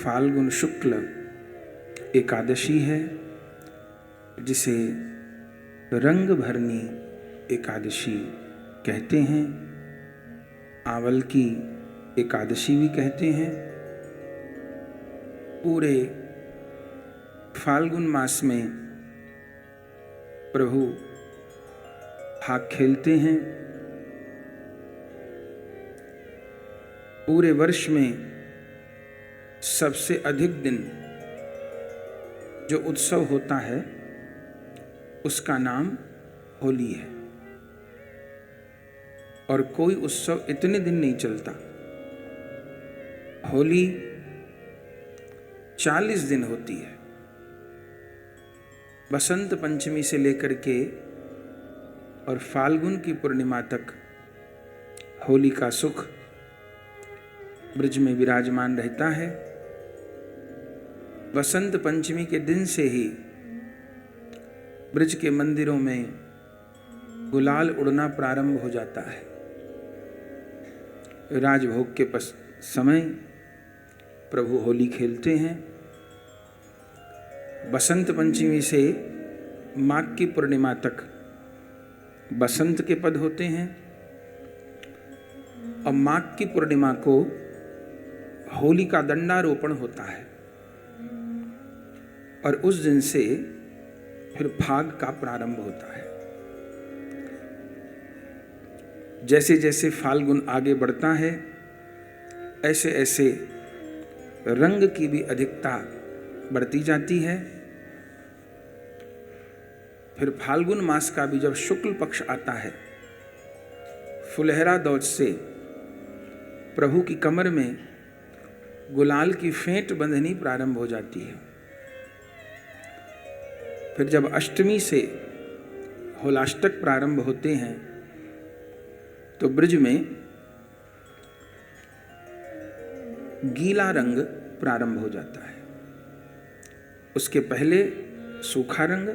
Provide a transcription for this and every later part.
फाल्गुन शुक्ल एकादशी है, जिसे रंग भरनी एकादशी कहते हैं, आंवल की एकादशी भी कहते हैं। पूरे फाल्गुन मास में प्रभु फाग खेलते हैं। पूरे वर्ष में सबसे अधिक दिन जो उत्सव होता है उसका नाम होली है, और कोई उत्सव इतने दिन नहीं चलता। होली 40 दिन होती है। बसंत पंचमी से लेकर के और फाल्गुन की पूर्णिमा तक होली का सुख ब्रज में विराजमान रहता है। बसंत पंचमी के दिन से ही ब्रज के मंदिरों में गुलाल उड़ना प्रारंभ हो जाता है। राजभोग के समय प्रभु होली खेलते हैं। बसंत पंचमी से माघ की पूर्णिमा तक बसंत के पद होते हैं, और माघ की पूर्णिमा को होली का दंडारोपण होता है, और उस दिन से फिर फाग का प्रारंभ होता है। जैसे जैसे फाल्गुन आगे बढ़ता है, ऐसे ऐसे रंग की भी अधिकता बढ़ती जाती है। फिर फाल्गुन मास का भी जब शुक्ल पक्ष आता है, फुलहरा दौज से प्रभु की कमर में गुलाल की फेंट बंधनी प्रारंभ हो जाती है। फिर जब अष्टमी से होलाष्टक प्रारंभ होते हैं तो ब्रज में गीला रंग प्रारंभ हो जाता है। उसके पहले सूखा रंग।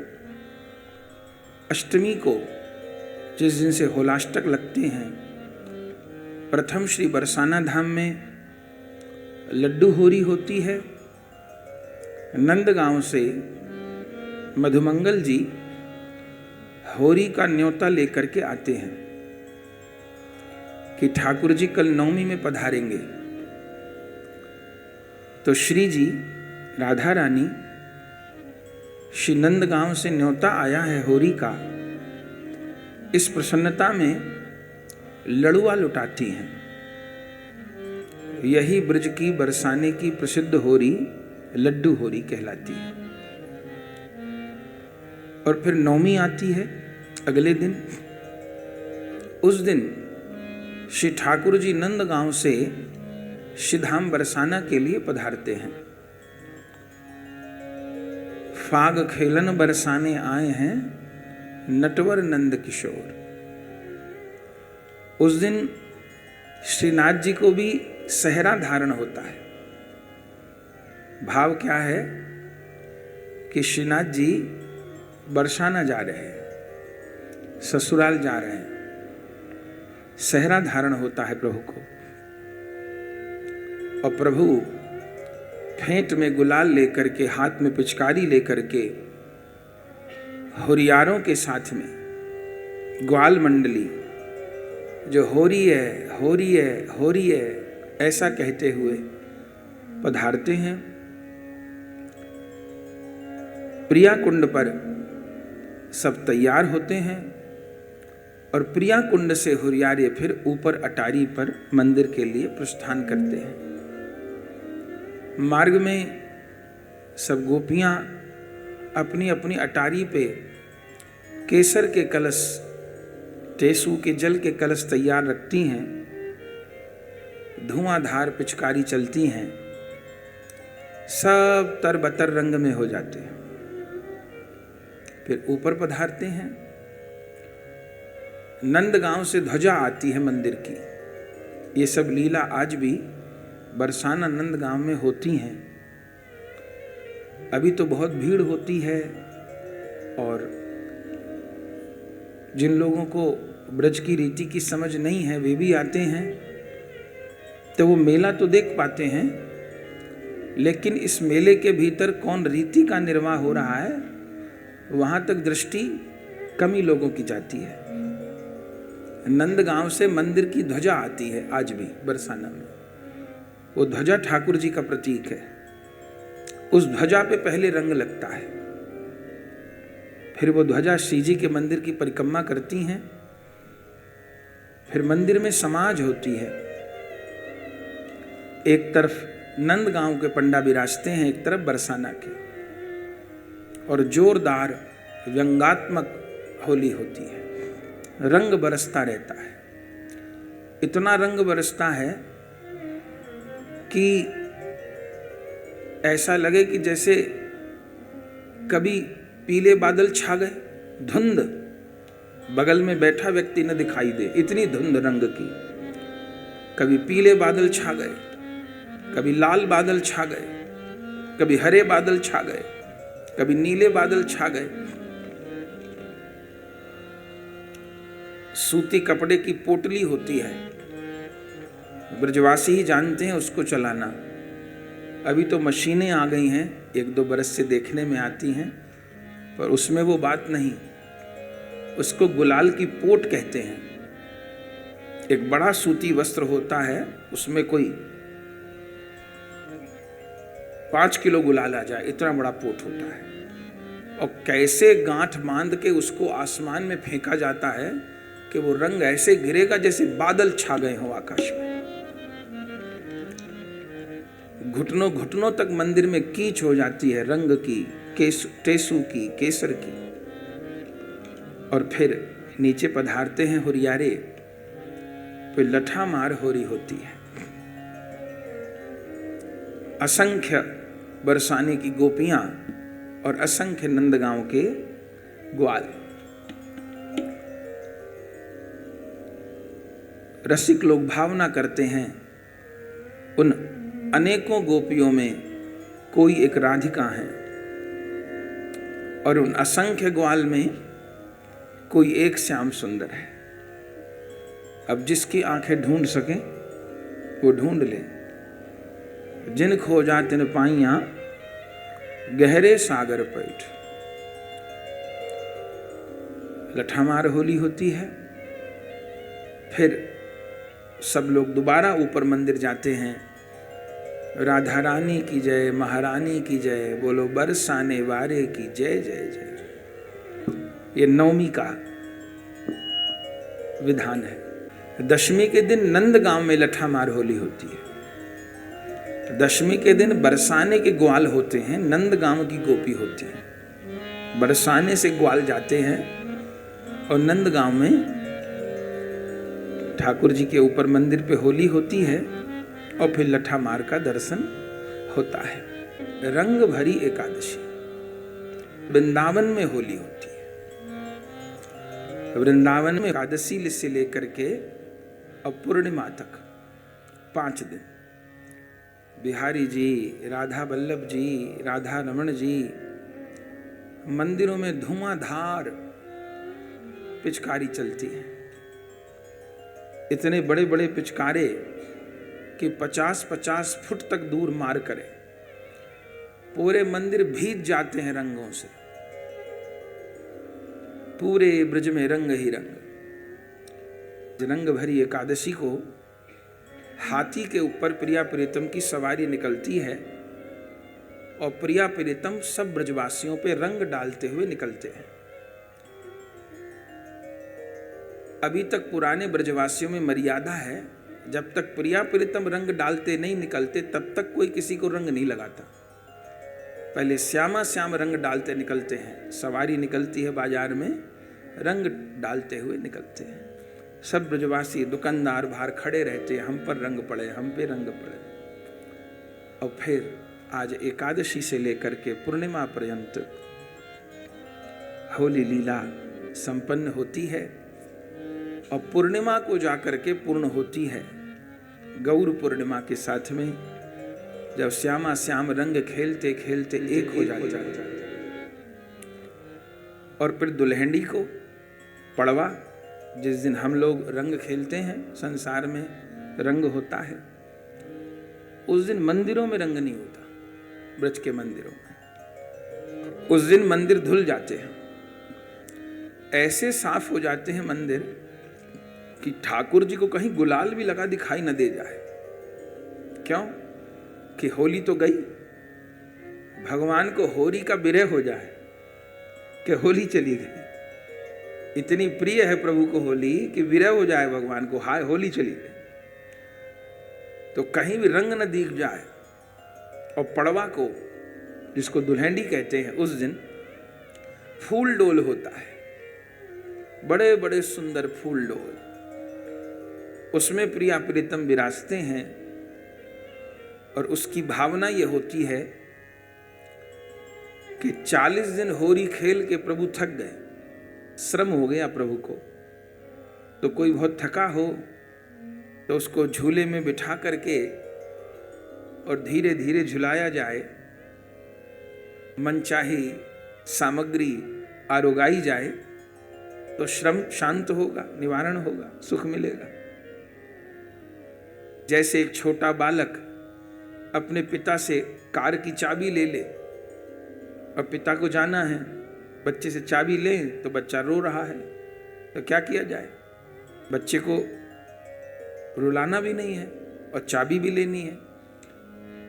अष्टमी को जिस दिन से होलाष्टक लगते हैं, प्रथम श्री बरसाना धाम में लड्डू होरी होती है। नंदगांव से मधुमंगल जी होरी का न्योता लेकर के आते हैं कि ठाकुर जी कल नवमी में पधारेंगे। तो श्री जी राधा रानी श्री नंदगांव से न्योता आया है होरी का, इस प्रसन्नता में लड़ुआ लुटाती हैं। यही ब्रज की बरसाने की प्रसिद्ध होरी लड्डू होरी कहलाती है। और फिर नवमी आती है अगले दिन। उस दिन श्री ठाकुर जी नंदगांव से श्रीधाम बरसाना के लिए पधारते हैं। फाग खेलन बरसाने आए हैं नटवर नंद किशोर। उस दिन श्रीनाथ जी को भी सहरा धारण होता है। भाव क्या है कि श्रीनाथ जी बरसाना जा रहे हैं, ससुराल जा रहे हैं, सहरा धारण होता है प्रभु को। और प्रभु फेंट में गुलाल लेकर के, हाथ में पिचकारी लेकर के, होरियारों के साथ में ग्वाल मंडली जो होरी है होरी है होरी है ऐसा कहते हुए पधारते हैं। प्रिया कुंड पर सब तैयार होते हैं, और प्रिया कुंड से हुरियारे फिर ऊपर अटारी पर मंदिर के लिए प्रस्थान करते हैं। मार्ग में सब गोपियां अपनी अपनी अटारी पे केसर के कलश, टेसू के जल के कलश तैयार रखती हैं। धुआंधार पिचकारी चलती हैं, सब तरबतर रंग में हो जाते हैं। फिर ऊपर पधारते हैं। नंदगांव से ध्वजा आती है मंदिर की। ये सब लीला आज भी बरसाना नंदगांव में होती हैं। अभी तो बहुत भीड़ होती है, और जिन लोगों को ब्रज की रीति की समझ नहीं है वे भी आते हैं, तो वो मेला तो देख पाते हैं, लेकिन इस मेले के भीतर कौन रीति का निर्वाह हो रहा है, वहां तक दृष्टि कम ही लोगों की जाती है। नंदगांव से मंदिर की ध्वजा आती है आज भी बरसाना में। वो ध्वजा ठाकुर जी का प्रतीक है। उस ध्वजा पे पहले रंग लगता है, फिर वो ध्वजा श्री जी के मंदिर की परिक्रमा करती हैं, फिर मंदिर में समाज होती है। एक तरफ नंदगांव के पंडा विराजते हैं, एक तरफ बरसाना के, और जोरदार व्यंगात्मक होली होती है। रंग बरसता रहता है, इतना रंग बरसता है कि ऐसा लगे कि जैसे कभी पीले बादल छा गए, धुंध, बगल में बैठा व्यक्ति न दिखाई दे, इतनी धुंध रंग की। कभी पीले बादल छा गए, कभी लाल बादल छा गए, कभी हरे बादल छा गए, कभी नीले बादल छा गए। सूती कपड़े की पोटली होती है, ब्रजवासी ही जानते हैं उसको चलाना। अभी तो मशीनें आ गई हैं, 1-2 बरस से देखने में आती हैं, पर उसमें वो बात नहीं। उसको गुलाल की पोट कहते हैं। एक बड़ा सूती वस्त्र होता है, उसमें कोई 5 किलो गुलाल आ जाए, इतना बड़ा पोट होता है, और कैसे गांठ बांध के उसको आसमान में फेंका जाता है कि वो रंग ऐसे गिरेगा जैसे बादल छा गए हो आकाश में। घुटनों घुटनों तक मंदिर में कीच हो जाती है रंग की, टेसू की, केसर की। और फिर नीचे पधारते हैं हुरियारे, फिर लठा मार होरी होती है। असंख्य बरसाने की गोपियां और असंख्य नंदगांव के ग्वाल। रसिक लोग भावना करते हैं उन अनेकों गोपियों में कोई एक राधिका है, और उन असंख्य ग्वाल में कोई एक श्याम सुंदर है। अब जिसकी आंखें ढूंढ सके वो ढूंढ ले। जिन खोजा तिन पाइया गहरे सागर पैठ। लठामार होली होती है, फिर सब लोग दोबारा ऊपर मंदिर जाते हैं। राधा रानी की जय, महारानी की जय, बोलो बरसाने वारे की जय जय जय। ये नवमी का विधान है। दशमी के दिन नंदगांव में लठामार होली होती है। दशमी के दिन बरसाने के ग्वाल होते हैं, नंदगांव की गोपी होती है। बरसाने से ग्वाल जाते हैं और नंदगांव में ठाकुर जी के ऊपर मंदिर पे होली होती है, और फिर लठामार का दर्शन होता है। रंग भरी एकादशी वृंदावन में होली होती है। वृंदावन में एकादशी से लेकर के अब पूर्णिमा तक 5 दिन बिहारी जी, राधा वल्लभ जी, राधा रमण जी मंदिरों में धुआंधार पिचकारी चलती है। इतने बड़े बड़े पिचकारे कि 50-50 फुट तक दूर मार करे। पूरे मंदिर भीग जाते हैं रंगों से। पूरे ब्रज में रंग ही रंग। रंग भरी एकादशी को हाथी के ऊपर प्रिया प्रीतम की सवारी निकलती है, और प्रिया प्रीतम सब ब्रजवासियों पे रंग डालते हुए निकलते हैं। अभी तक पुराने ब्रजवासियों में मर्यादा है, जब तक प्रिया प्रीतम रंग डालते नहीं निकलते तब तक कोई किसी को रंग नहीं लगाता। पहले श्यामा श्याम रंग डालते निकलते हैं। सवारी निकलती है बाजार में, रंग डालते हुए निकलते हैं। सब ब्रजवासी दुकानदार बाहर खड़े रहते हैं, हम पर रंग पड़े, हम पे रंग पड़े। और फिर आज एकादशी से लेकर के पूर्णिमा पर्यंत होली लीला संपन्न होती है, और पूर्णिमा को जाकर के पूर्ण होती है गौर पूर्णिमा के साथ में, जब श्यामा श्याम रंग खेलते खेलते एक हो जाता है। और फिर दुल्हंडी को पड़वा, जिस दिन हम लोग रंग खेलते हैं, संसार में रंग होता है, उस दिन मंदिरों में रंग नहीं होता। ब्रज के मंदिरों में। उस दिन मंदिर धुल जाते हैं, ऐसे साफ हो जाते हैं मंदिर कि ठाकुर जी को कहीं गुलाल भी लगा दिखाई न दे जाए। क्यों? कि होली तो गई, भगवान को होली का विरह हो जाए कि होली चली गई। इतनी प्रिय है प्रभु को होली कि विरह हो जाए भगवान को, हाय होली चली गई। तो कहीं भी रंग न दिख जाए। और पड़वा को, जिसको दुल्हंडी कहते हैं, उस दिन फूल डोल होता है, बड़े बड़े सुंदर फूल डोल, उसमें प्रिया प्रीतम विराजते हैं। और उसकी भावना यह होती है कि 40 दिन होरी खेल के प्रभु थक गए, श्रम हो गया प्रभु को। तो कोई बहुत थका हो तो उसको झूले में बिठा करके और धीरे धीरे झुलाया जाए, मनचाही सामग्री आरोगाई जाए, तो श्रम शांत होगा, निवारण होगा, सुख मिलेगा। जैसे एक छोटा बालक अपने पिता से कार की चाबी ले ले, और पिता को जाना है, बच्चे से चाबी ले तो बच्चा रो रहा है, तो क्या किया जाए? बच्चे को रुलाना भी नहीं है और चाबी भी लेनी है,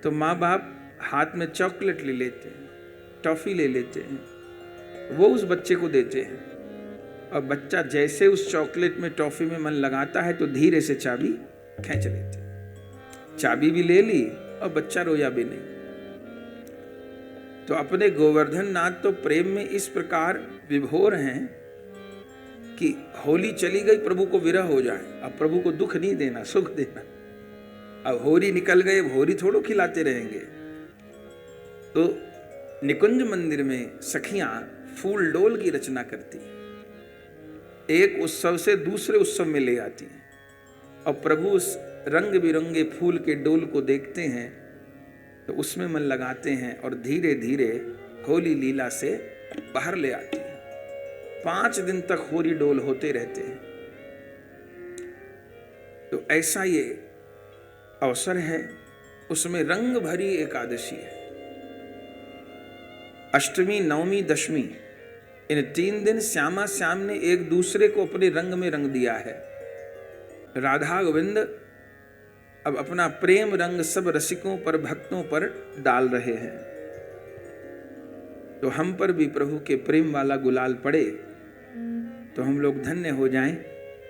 तो माँ बाप हाथ में चॉकलेट ले लेते हैं, टॉफी ले लेते हैं, वो उस बच्चे को देते हैं। और बच्चा जैसे उस चॉकलेट में टॉफी में मन लगाता है तो धीरे से चाबी खींच लेते हैं। चाबी भी ले ली और बच्चा रोया भी नहीं। तो अपने गोवर्धन नाथ तो प्रेम में इस प्रकार विभोर हैं कि होली चली गई, प्रभु को विरह हो जाए। अब प्रभु को दुख नहीं देना, सुख देना। अब होरी निकल गए, होरी थोड़ो खिलाते रहेंगे। तो निकुंज मंदिर में सखियां फूल डोल की रचना करती हैं, एक उत्सव से दूसरे उत्सव में ले आती हैं, और प्रभु उस रंग बिरंगे फूल के डोल को देखते हैं तो उसमें मन लगाते हैं और धीरे धीरे होली लीला से बाहर ले आती हैं। 5 दिन तक होली डोल होते रहते हैं। तो ऐसा ये अवसर है, उसमें रंग भरी एकादशी है। अष्टमी, नवमी, दशमी, इन 3 दिन श्यामा श्याम ने एक दूसरे को अपने रंग में रंग दिया है। राधा गोविंद अब अपना प्रेम रंग सब रसिकों पर, भक्तों पर डाल रहे हैं। तो हम पर भी प्रभु के प्रेम वाला गुलाल पड़े तो हम लोग धन्य हो जाएं।